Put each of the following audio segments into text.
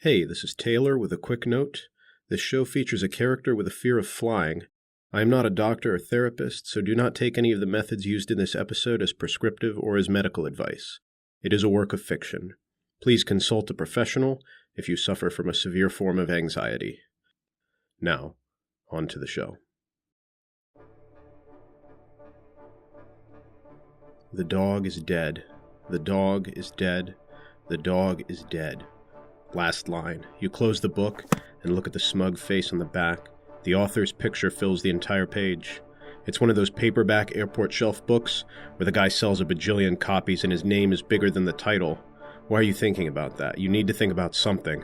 Hey, this is Taylor with a quick note. This show features a character with a fear of flying. I am not a doctor or therapist, so do not take any of the methods used in this episode as prescriptive or as medical advice. It is a work of fiction. Please consult a professional if you suffer from a severe form of anxiety. Now, on to the show. The dog is dead. The dog is dead. The dog is dead. Last line. You close the book and look at the smug face on the back. The author's picture fills the entire page. It's one of those paperback airport shelf books where the guy sells a bajillion copies and his name is bigger than the title. Why are you thinking about that? You need to think about something.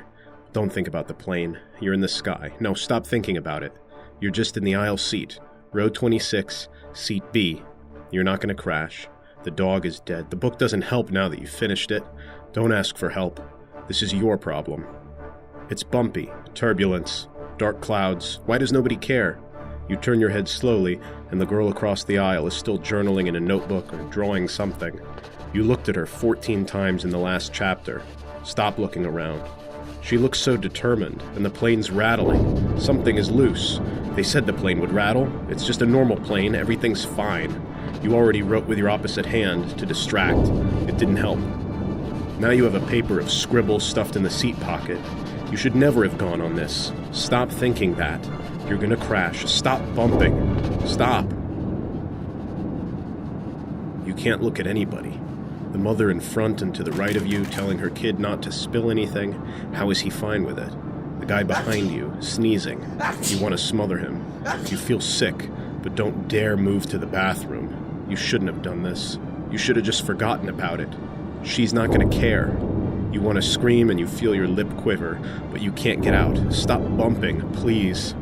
Don't think about the plane. You're in the sky. No, stop thinking about it. You're just in the aisle seat. Row 26, seat B. You're not going to crash. The dog is dead. The book doesn't help now that you've finished it. Don't ask for help. This is your problem. It's bumpy, turbulence, dark clouds. Why does nobody care? You turn your head slowly, and the girl across the aisle is still journaling in a notebook or drawing something. You looked at her 14 times in the last chapter. Stop looking around. She looks so determined, and the plane's rattling. Something is loose. They said the plane would rattle. It's just a normal plane. Everything's fine. You already wrote with your opposite hand to distract. It didn't help. Now you have a paper of scribble stuffed in the seat pocket. You should never have gone on this. Stop thinking that. You're gonna crash. Stop bumping. Stop. You can't look at anybody. The mother in front and to the right of you telling her kid not to spill anything. How is he fine with it? The guy behind you, sneezing. You want to smother him. You feel sick, but don't dare move to the bathroom. You shouldn't have done this. You should have just forgotten about it. She's not going to care. You want to scream and you feel your lip quiver, but you can't get out. Stop bumping, please.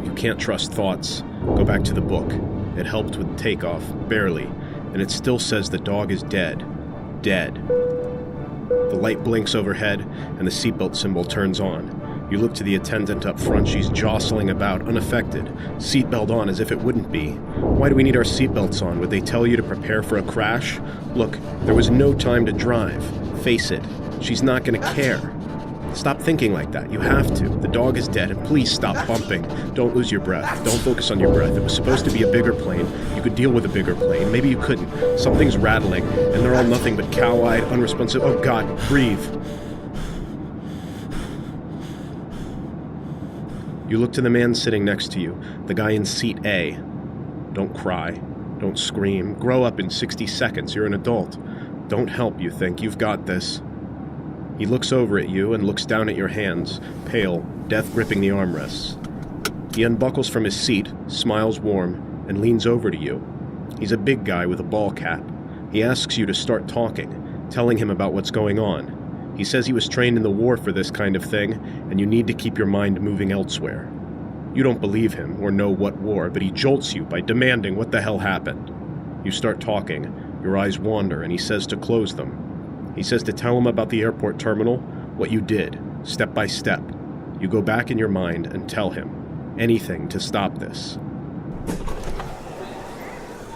You can't trust thoughts. Go back to the book. It helped with takeoff, barely, and it still says the dog is dead. Dead. The light blinks overhead, and the seatbelt symbol turns on. You look to the attendant up front. She's jostling about, unaffected. Seatbelt on as if it wouldn't be. Why do we need our seatbelts on? Would they tell you to prepare for a crash? Look, there was no time to drive. Face it. She's not going to care. Stop thinking like that. You have to. The dog is dead, and please stop bumping. Don't lose your breath. Don't focus on your breath. It was supposed to be a bigger plane. You could deal with a bigger plane. Maybe you couldn't. Something's rattling, and they're all nothing but cow-eyed, unresponsive. Oh, God, breathe. You look to the man sitting next to you, the guy in seat A. Don't cry. Don't scream. Grow up in 60 seconds. You're an adult. Don't help, you think. You've got this. He looks over at you and looks down at your hands, pale, death gripping the armrests. He unbuckles from his seat, smiles warm, and leans over to you. He's a big guy with a ball cap. He asks you to start talking, telling him about what's going on. He says he was trained in the war for this kind of thing, and you need to keep your mind moving elsewhere. You don't believe him or know what war, but he jolts you by demanding what the hell happened. You start talking, your eyes wander, and he says to close them. He says to tell him about the airport terminal, what you did, step by step. You go back in your mind and tell him. Anything to stop this.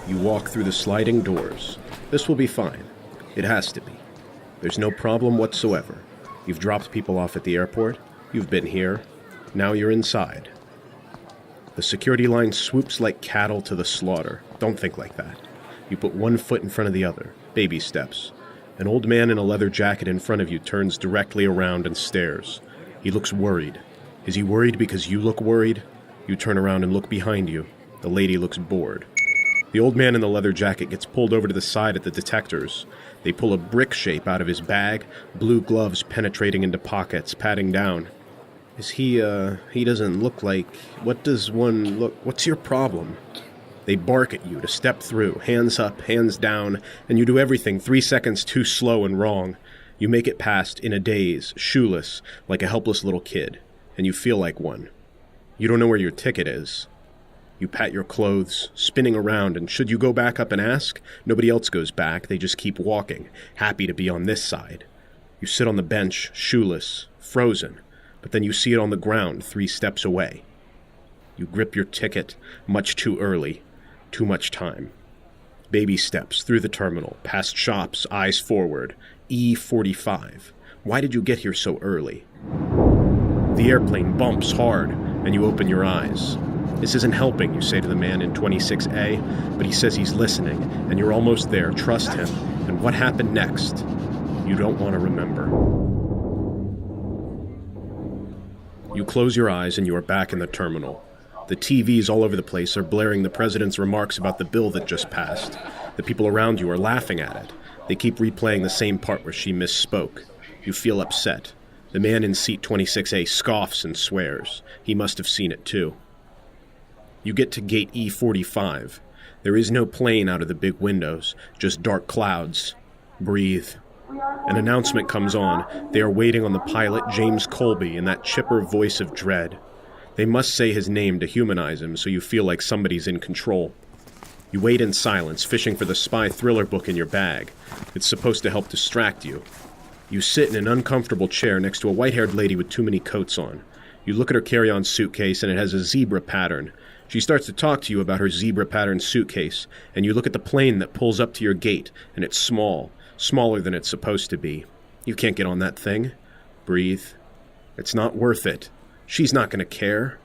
You walk through the sliding doors. This will be fine. It has to be. There's no problem whatsoever. You've dropped people off at the airport. You've been here. Now you're inside. The security line swoops like cattle to the slaughter. Don't think like that. You put one foot in front of the other. Baby steps. An old man in a leather jacket in front of you turns directly around and stares. He looks worried. Is he worried because you look worried? You turn around and look behind you. The lady looks bored. The old man in the leather jacket gets pulled over to the side at the detectors. They pull a brick shape out of his bag, blue gloves penetrating into pockets, patting down. Is he doesn't look like... What does one look... What's your problem? They bark at you to step through, hands up, hands down, and you do everything 3 seconds too slow and wrong. You make it past in a daze, shoeless, like a helpless little kid, and you feel like one. You don't know where your ticket is. You pat your clothes, spinning around, and should you go back up and ask, nobody else goes back. They just keep walking, happy to be on this side. You sit on the bench, shoeless, frozen, but then you see it on the ground 3 steps away. You grip your ticket, much too early, too much time. Baby steps through the terminal, past shops, eyes forward. E45. Why did you get here so early? The airplane bumps hard, and you open your eyes. This isn't helping, you say to the man in 26A, but he says he's listening, and you're almost there. Trust him. And what happened next? You don't want to remember. You close your eyes and you are back in the terminal. The TVs all over the place are blaring the president's remarks about the bill that just passed. The people around you are laughing at it. They keep replaying the same part where she misspoke. You feel upset. The man in seat 26A scoffs and swears. He must have seen it too. You get to gate E45. There is no plane out of the big windows, just dark clouds. Breathe. An announcement comes on. They are waiting on the pilot, James Colby, in that chipper voice of dread. They must say his name to humanize him, so you feel like somebody's in control. You wait in silence, fishing for the spy thriller book in your bag. It's supposed to help distract you. You sit in an uncomfortable chair next to a white-haired lady with too many coats on. You look at her carry-on suitcase, and it has a zebra pattern. She starts to talk to you about her zebra pattern suitcase, and you look at the plane that pulls up to your gate, and it's small, smaller than it's supposed to be. You can't get on that thing. Breathe. It's not worth it. She's not going to care.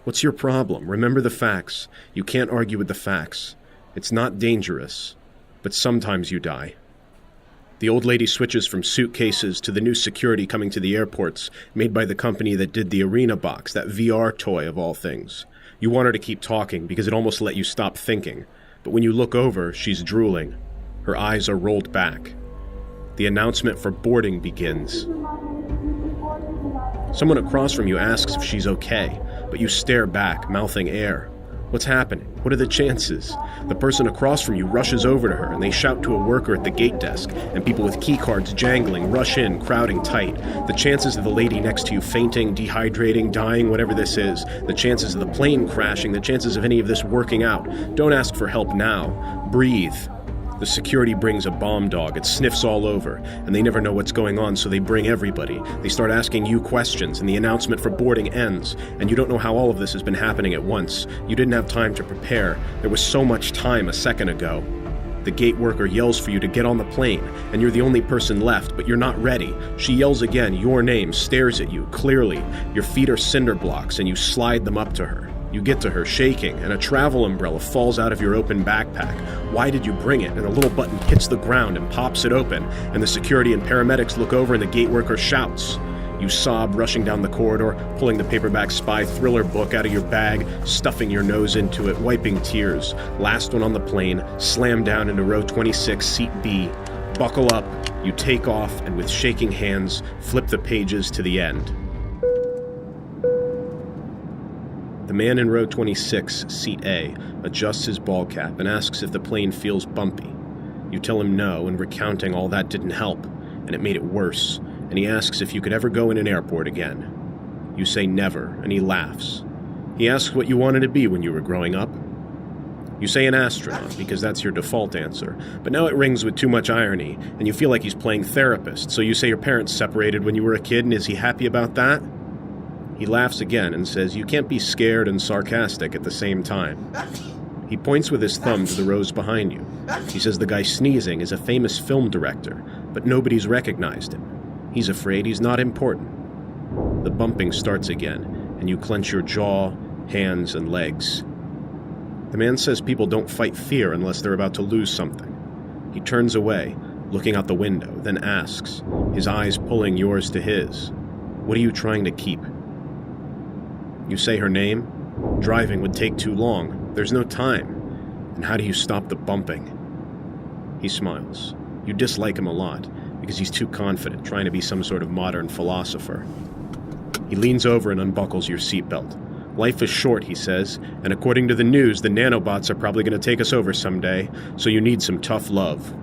What's your problem? Remember the facts. You can't argue with the facts. It's not dangerous, but sometimes you die. The old lady switches from suitcases to the new security coming to the airports, made by the company that did the Arena Box, that VR toy of all things. You want her to keep talking because it almost let you stop thinking, but when you look over, she's drooling. Her eyes are rolled back. The announcement for boarding begins. Someone across from you asks if she's okay, but you stare back, mouthing air. What's happening? What are the chances? The person across from you rushes over to her, and they shout to a worker at the gate desk, and people with key cards jangling rush in, crowding tight. The chances of the lady next to you fainting, dehydrating, dying, whatever this is, the chances of the plane crashing, the chances of any of this working out. Don't ask for help now. Breathe. The security brings a bomb dog. It sniffs all over, and they never know what's going on, so they bring everybody. They start asking you questions, and the announcement for boarding ends, and you don't know how all of this has been happening at once. You didn't have time to prepare. There was so much time a second ago. The gate worker yells for you to get on the plane, and you're the only person left, but you're not ready. She yells again, your name, stares at you, clearly. Your feet are cinder blocks, and you slide them up to her. You get to her, shaking, and a travel umbrella falls out of your open backpack. Why did you bring it? And a little button hits the ground and pops it open, and the security and paramedics look over and the gate worker shouts. You sob, rushing down the corridor, pulling the paperback spy thriller book out of your bag, stuffing your nose into it, wiping tears. Last one on the plane, slam down into row 26, seat B. Buckle up, you take off, and with shaking hands, flip the pages to the end. The man in row 26, seat A, adjusts his ball cap and asks if the plane feels bumpy. You tell him no, and recounting all that didn't help, and it made it worse, and he asks if you could ever go in an airport again. You say never, and he laughs. He asks what you wanted to be when you were growing up. You say an astronaut, because that's your default answer, but now it rings with too much irony, and you feel like he's playing therapist, so you say your parents separated when you were a kid, and is he happy about that? He laughs again and says, you can't be scared and sarcastic at the same time. He points with his thumb to the rows behind you. He says the guy sneezing is a famous film director, but nobody's recognized him. He's afraid he's not important. The bumping starts again, and you clench your jaw, hands, and legs. The man says people don't fight fear unless they're about to lose something. He turns away, looking out the window, then asks, his eyes pulling yours to his, what are you trying to keep? You say her name? Driving would take too long. There's no time. And how do you stop the bumping? He smiles. You dislike him a lot, because he's too confident, trying to be some sort of modern philosopher. He leans over and unbuckles your seatbelt. Life is short, he says, and according to the news, the nanobots are probably going to take us over someday, so you need some tough love.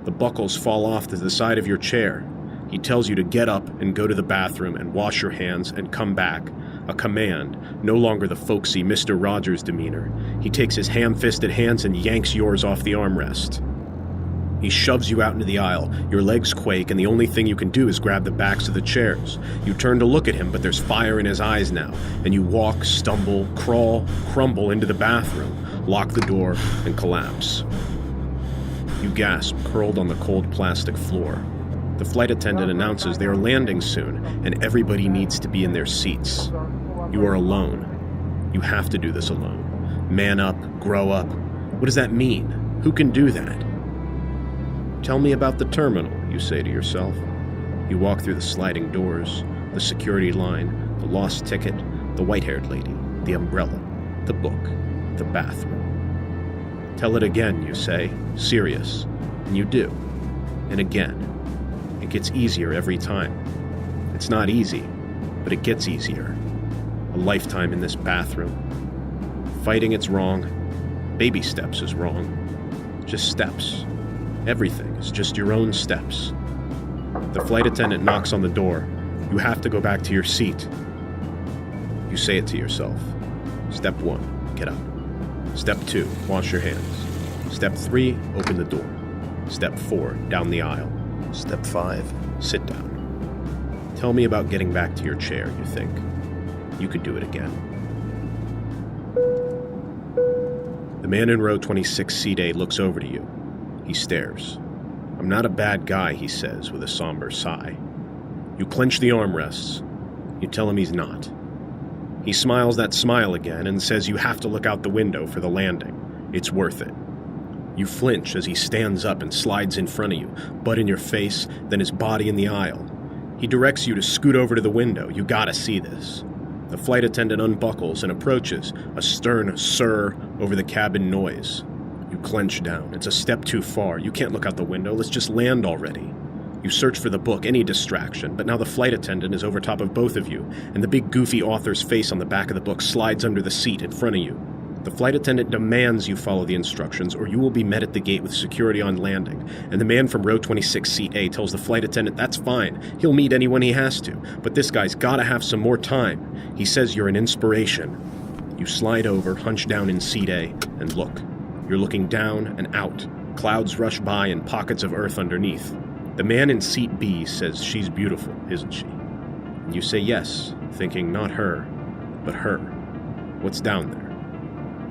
The buckles fall off to the side of your chair. He tells you to get up and go to the bathroom and wash your hands and come back. A command, no longer the folksy Mr. Rogers demeanor. He takes his ham-fisted hands and yanks yours off the armrest. He shoves you out into the aisle. Your legs quake, and the only thing you can do is grab the backs of the chairs. You turn to look at him, but there's fire in his eyes now, and you walk, stumble, crawl, crumble into the bathroom, lock the door, and collapse. You gasp, curled on the cold plastic floor. The flight attendant announces they are landing soon, and everybody needs to be in their seats. You are alone. You have to do this alone. Man up, grow up. What does that mean? Who can do that? Tell me about the terminal, you say to yourself. You walk through the sliding doors, the security line, the lost ticket, the white-haired lady, the umbrella, the book, the bathroom. Tell it again, you say, serious, and you do. And again. It gets easier every time. It's not easy, but it gets easier. A lifetime in this bathroom. Fighting it's wrong. Baby steps is wrong. Just steps. Everything is just your own steps. The flight attendant knocks on the door. You have to go back to your seat. You say it to yourself. Step 1, get up. Step 2, wash your hands. Step 3, open the door. Step 4, down the aisle. Step 5, sit down. Tell me about getting back to your chair, you think. You could do it again. The man in row 26, seat A, looks over to you. He stares. I'm not a bad guy, he says with a somber sigh. You clench the armrests. You tell him he's not. He smiles that smile again and says you have to look out the window for the landing. It's worth it. You flinch as he stands up and slides in front of you, butt in your face, then his body in the aisle. He directs you to scoot over to the window. You gotta see this. The flight attendant unbuckles and approaches, a stern "sir" over the cabin noise. You clench down. It's a step too far. You can't look out the window. Let's just land already. You search for the book, any distraction, but now the flight attendant is over top of both of you, and the big goofy author's face on the back of the book slides under the seat in front of you. The flight attendant demands you follow the instructions, or you will be met at the gate with security on landing, and the man from row 26, seat A, tells the flight attendant that's fine. He'll meet anyone he has to, but this guy's gotta have some more time. He says you're an inspiration. You slide over, hunch down in seat A, and look. You're looking down and out. Clouds rush by and pockets of earth underneath. The man in seat B says she's beautiful, isn't she? And you say yes, thinking not her, but her. What's down there?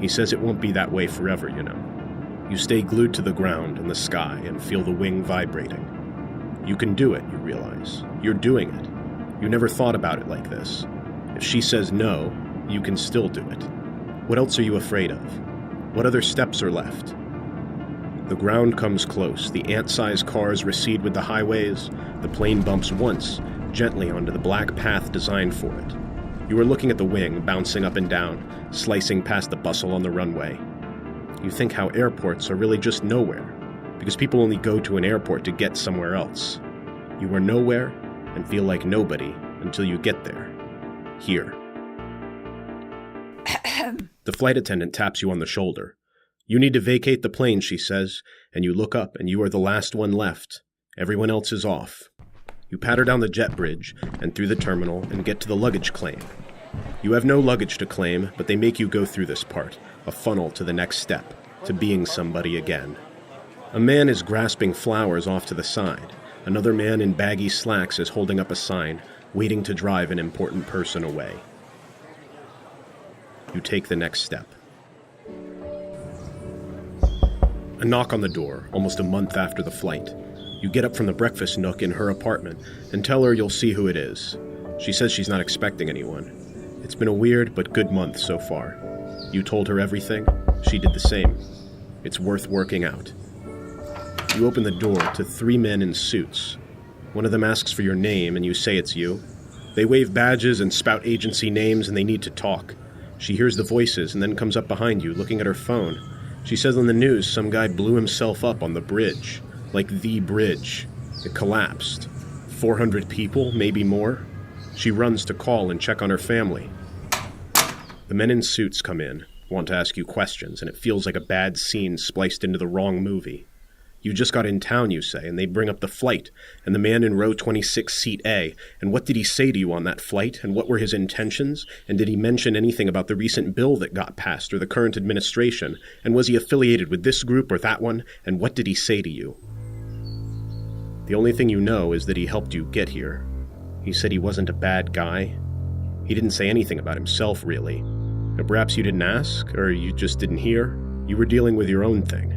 He says it won't be that way forever, you know. You stay glued to the ground and the sky and feel the wing vibrating. You can do it, you realize. You're doing it. You never thought about it like this. If she says no, you can still do it. What else are you afraid of? What other steps are left? The ground comes close. The ant-sized cars recede with the highways. The plane bumps once, gently onto the black path designed for it. You are looking at the wing, bouncing up and down, slicing past the bustle on the runway. You think how airports are really just nowhere, because people only go to an airport to get somewhere else. You are nowhere and feel like nobody until you get there. Here. The flight attendant taps you on the shoulder. You need to vacate the plane, she says, and you look up and you are the last one left. Everyone else is off. You patter down the jet bridge and through the terminal and get to the luggage claim. You have no luggage to claim, but they make you go through this part, a funnel to the next step, to being somebody again. A man is grasping flowers off to the side. Another man in baggy slacks is holding up a sign, waiting to drive an important person away. You take the next step. A knock on the door, almost a month after the flight. You get up from the breakfast nook in her apartment and tell her you'll see who it is. She says she's not expecting anyone. It's been a weird but good month so far. You told her everything. She did the same. It's worth working out. You open the door to 3 men in suits. One of them asks for your name and you say it's you. They wave badges and spout agency names and they need to talk. She hears the voices and then comes up behind you looking at her phone. She says on the news some guy blew himself up on the bridge. Like the bridge. It collapsed. 400 people, maybe more. She runs to call and check on her family. The men in suits come in, want to ask you questions, and it feels like a bad scene spliced into the wrong movie. You just got in town, you say, and they bring up the flight, and the man in row 26, seat A, and what did he say to you on that flight, and what were his intentions, and did he mention anything about the recent bill that got passed or the current administration, and was he affiliated with this group or that one, and what did he say to you? The only thing you know is that he helped you get here. He said he wasn't a bad guy. He didn't say anything about himself, really. Or perhaps you didn't ask, or you just didn't hear. You were dealing with your own thing.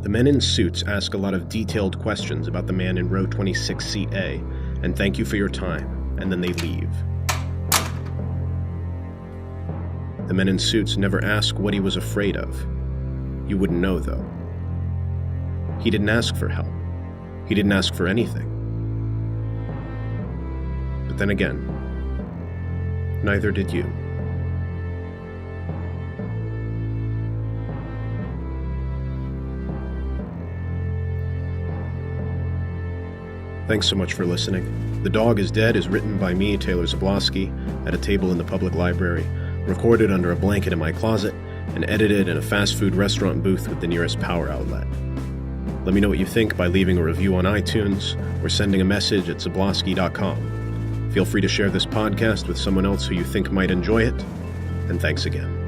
The men in suits ask a lot of detailed questions about the man in row 26CA, and thank you for your time, and then they leave. The men in suits never ask what he was afraid of. You wouldn't know, though. He didn't ask for help. He didn't ask for anything. But then again, neither did you. Thanks so much for listening. The Dog is Dead is written by me, Taylor Zabloski, at a table in the public library, recorded under a blanket in my closet, and edited in a fast food restaurant booth with the nearest power outlet. Let me know what you think by leaving a review on iTunes or sending a message at zabloski.com. Feel free to share this podcast with someone else who you think might enjoy it, and thanks again.